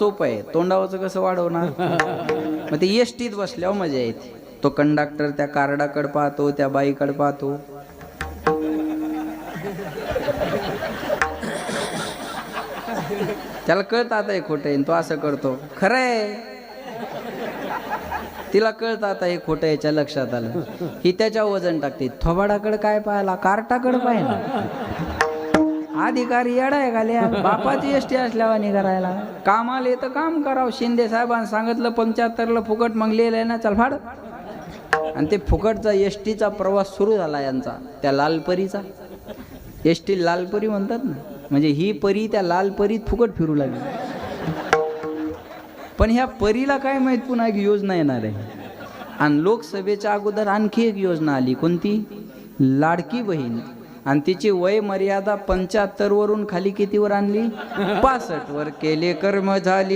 सोपं आहे, तोंडावचं कसं वाढवणार? मग ते एसटीत बसल्यावर मजा येते. तो कंडक्टर त्या कार्डाकडे पाहतो, त्या बाईकडे पाहतो. त्याला कळत आता हे खोटं आहे, तो असं करतो. खरंय, तिला कळत आता हे खोटं, याच्या लक्षात आलं. ही त्याच्या वजन टाकते. थोबाडाकडे काय पाहायला, कार्टाकडे पाहिला. अधिकारी येडाय घाल्या, बापाची एसटी असल्यावानी करायला. कामाला येतं काम करावं. शिंदे साहेबांनी सांगितलं 75ला फुकट, मग लिहिलंय ना, चल फाड. आणि ते फुकटचा एसटीचा प्रवास सुरू झाला यांचा, त्या लालपरीचा. एसटी लालपरी म्हणतात ना, म्हणजे ही परी त्या लालपरीत फुकट फिरू लागली. पण ह्या परीला काय माहित पुन्हा एक योजना येणार आहे. आणि लोकसभेच्या अगोदर आणखी एक योजना आली. कोणती? लाडकी बहीण. आणि तिची वय मर्यादा 75 वरून खाली कितीवर आणली? 65 वर केले कर्म झाली.